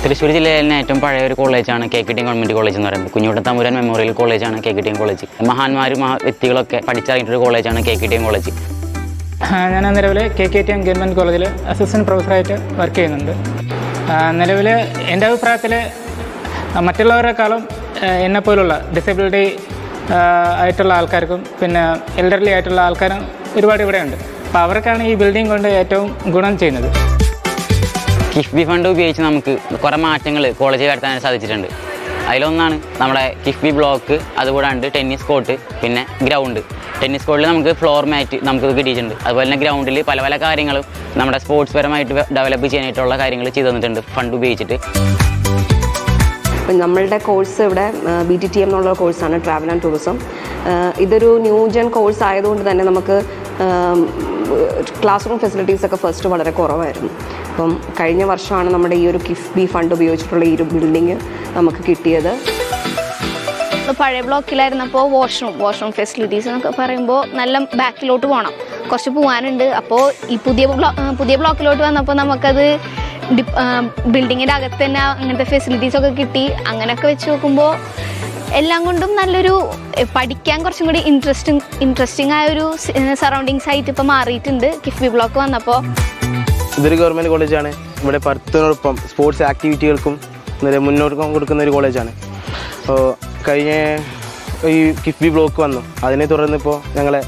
തൃശ്ശൂർ ജില്ലയിലെ തന്നെ ഏറ്റവും പഴയ ഒരു കോളേജാണ് KKTM ഗവൺമെൻറ് കോളേജ് എന്ന് പറയുന്നത്. കുഞ്ഞുകുട്ടൻ തമ്പുരാൻ മെമ്മോറിയൽ കോളേജാണ് KKTM കോളേജ്. മഹാന്മാരും വ്യക്തികളൊക്കെ പഠിച്ചിറങ്ങിയിട്ടൊരു കോളേജാണ് KKTM കോളേജ്. ഞാൻ നിലവിൽ KKTM ഗവൺമെൻറ് കോളേജിൽ അസിസ്റ്റൻറ്റ് പ്രൊഫസറായിട്ട് വർക്ക് ചെയ്യുന്നുണ്ട്. നിലവിൽ എൻ്റെ അഭിപ്രായത്തിൽ മറ്റുള്ളവരെക്കാളും എന്നെപ്പോലുള്ള ഡിസബിലിറ്റി ആയിട്ടുള്ള ആൾക്കാർക്കും പിന്നെ എൽഡർലി ആയിട്ടുള്ള ആൾക്കാരും ഒരുപാട് ഇവിടെയുണ്ട്. അപ്പോൾ അവർക്കാണ് ഈ ബിൽഡിംഗ് കൊണ്ട് ഏറ്റവും ഗുണം ചെയ്യുന്നത്. കിഫ്ബി ഫണ്ട് ഉപയോഗിച്ച് നമുക്ക് കുറേ മാറ്റങ്ങൾ കോളേജിൽ വരുത്താൻ സാധിച്ചിട്ടുണ്ട്. അതിലൊന്നാണ് നമ്മുടെ കിഫ്ബി ബ്ലോക്ക്, അതുകൂടാണ്ട് ടെന്നീസ് കോർട്ട്, പിന്നെ ഗ്രൗണ്ട്. ടെന്നീസ് കോർട്ടിൽ നമുക്ക് ഫ്ലോർ മാറ്റ് നമുക്ക് കിട്ടിയിട്ടുണ്ട്. അതുപോലെ തന്നെ ഗ്രൗണ്ടിൽ പല പല കാര്യങ്ങളും നമ്മുടെ സ്പോർട്സ് പരമായിട്ട് ഡെവലപ്പ് ചെയ്യാനായിട്ടുള്ള കാര്യങ്ങൾ ചെയ്തു തന്നിട്ടുണ്ട് ഫണ്ട് ഉപയോഗിച്ചിട്ട്. നമ്മളുടെ കോഴ്സ് ഇവിടെ BTTM എന്നുള്ള കോഴ്സാണ്, ട്രാവൽ ആൻഡ് ടൂറിസം. ഇതൊരു ന്യൂജൻ കോഴ്സ് ആയതുകൊണ്ട് തന്നെ നമുക്ക് ക്ലാസ് റൂം ഫെസിലിറ്റീസൊക്കെ ഫസ്റ്റ് വളരെ കുറവായിരുന്നു. അപ്പം കഴിഞ്ഞ വർഷമാണ് നമ്മുടെ ഈ ഒരു കിഫ്ബി ഫണ്ട് ഉപയോഗിച്ചിട്ടുള്ള ഈ ഒരു ബിൽഡിങ് നമുക്ക് കിട്ടിയത്. പഴയ ബ്ലോക്കിലായിരുന്നപ്പോൾ വാഷ്റൂം ഫെസിലിറ്റീസ് എന്നൊക്കെ പറയുമ്പോൾ നല്ല ബാക്കിലോട്ട് പോകണം, കുറച്ച് പോകാനുണ്ട്. അപ്പോൾ ഈ പുതിയ ബ്ലോക്കിലോട്ട് വന്നപ്പോൾ നമുക്കത് ബിൽഡിങ്ങിൻ്റെ അകത്ത് തന്നെ അങ്ങനത്തെ ഫെസിലിറ്റീസൊക്കെ കിട്ടി. അങ്ങനെയൊക്കെ വെച്ച് നോക്കുമ്പോൾ എല്ലാം കൊണ്ടും നല്ലൊരു പഠിക്കാൻ കുറച്ചും കൂടി ഇൻട്രസ്റ്റിംഗ് ആയൊരു സറൗണ്ടിങ്സ് ആയിട്ട് ഇപ്പോൾ മാറിയിട്ടുണ്ട് കിഫ്ബി ബ്ലോക്ക് വന്നപ്പോൾ. ഇതൊരു ഗവൺമെൻറ് കോളേജാണ്. ഇവിടെ പഠിത്തത്തിനോടൊപ്പം സ്പോർട്സ് ആക്ടിവിറ്റികൾക്കും മുന്നോട്ട് കൊടുക്കുന്ന ഒരു കോളേജാണ്. അപ്പോൾ കഴിഞ്ഞ ഈ കിഫ്ബി ബ്ലോക്ക് വന്നു, അതിനെ തുടർന്ന് ഇപ്പോൾ ഞങ്ങളെ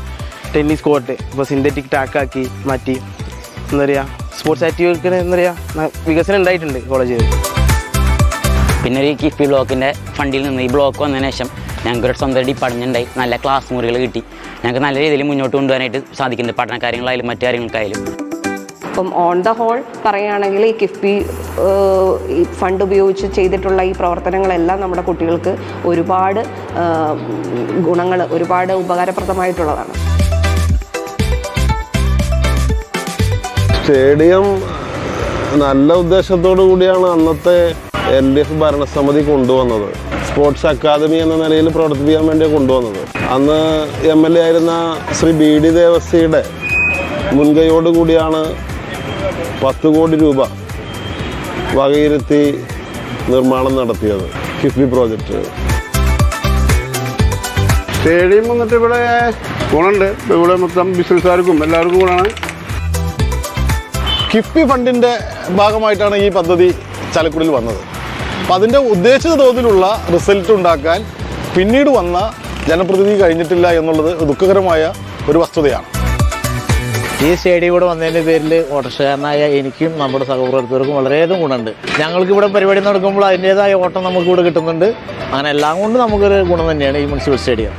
ടെന്നീസ് കോർട്ട് ഇപ്പോൾ സിന്തറ്റിക് ട്രാക്കാക്കി മാറ്റി. എന്താ പറയുക, സ്പോർട്സ് ആക്ടിവിറ്റിക്ക് എന്താ പറയുക വികസനം ഉണ്ടായിട്ടുണ്ട് കോളേജിൽ. പിന്നെ ഒരു കിഫ്ബി ബ്ലോക്കിൻ്റെ ഫണ്ടിൽ നിന്ന് ഈ ബ്ലോക്ക് വന്നതിന് ശേഷം ഞങ്ങൾക്ക് സ്വന്തം ഡിപ്പാർട്ട്മെൻ്റ് ഉണ്ടായി, നല്ല ക്ലാസ് മുറികൾ കിട്ടി. ഞങ്ങൾക്ക് നല്ല രീതിയിൽ മുന്നോട്ട് കൊണ്ടുപോകാനായിട്ട് സാധിക്കുന്നുണ്ട്, പഠന കാര്യങ്ങളായാലും മറ്റു കാര്യങ്ങൾക്കായാലും. അപ്പം ഓൺ ദ ഹോൾ പറയുകയാണെങ്കിൽ ഈ കിഫ്ബി ഫണ്ട് ഉപയോഗിച്ച് ചെയ്തിട്ടുള്ള ഈ പ്രവർത്തനങ്ങളെല്ലാം നമ്മുടെ കുട്ടികൾക്ക് ഒരുപാട് ഗുണങ്ങൾ, ഒരുപാട് ഉപകാരപ്രദമായിട്ടുള്ളതാണ്. സ്റ്റേഡിയം നല്ല ഉദ്ദേശത്തോടു കൂടിയാണ് അന്നത്തെ LDF ഭരണസമിതി കൊണ്ടുവന്നത്. സ്പോർട്സ് അക്കാദമി എന്ന നിലയിൽ പ്രവർത്തിപ്പിക്കാൻ വേണ്ടി കൊണ്ടുവന്നത്. അന്ന് MLA ആയിരുന്ന ശ്രീ BD ദേവസിയുടെ മുൻകൈയോടുകൂടിയാണ് 10 കോടി രൂപ വകയിരുത്തി നിർമ്മാണം നടത്തിയത് കിഫ്ബി പ്രോജക്റ്റ്. സ്റ്റേഡിയം വന്നിട്ട് ഇവിടെ ഗുണമുണ്ട്. ഇവിടെ മൊത്തം ബിസിനസ്സുകാർക്കും എല്ലാവർക്കും ഗുണമാണ്. കിഫ്ബി ഫണ്ടിൻ്റെ ഭാഗമായിട്ടാണ് ഈ പദ്ധതി ചാലക്കുടിയിൽ വന്നത്. അപ്പം അതിൻ്റെ ഉദ്ദേശിത തോതിലുള്ള റിസൾട്ട് ഉണ്ടാക്കാൻ പിന്നീട് വന്ന ജനപ്രതിനിധി കഴിഞ്ഞിട്ടില്ല എന്നുള്ളത് ദുഃഖകരമായ ഒരു വസ്തുതയാണ്. ഈ സ്റ്റേഡിയം കൂടെ വന്നതിൻ്റെ പേരിൽ ഓട്ടോറിക്ഷക്കാരനായ എനിക്കും നമ്മുടെ സഹപ്രവർത്തകർക്കും വളരെയധികം ഗുണമുണ്ട്. ഞങ്ങൾക്ക് ഇവിടെ പരിപാടി നടക്കുമ്പോൾ അതിൻ്റേതായ ഓട്ടം നമുക്കിവിടെ കിട്ടുന്നുണ്ട്. അങ്ങനെ എല്ലാം കൊണ്ടും നമുക്കൊരു ഗുണം തന്നെയാണ് ഈ മുനിസിപ്പൽ സ്റ്റേഡിയം.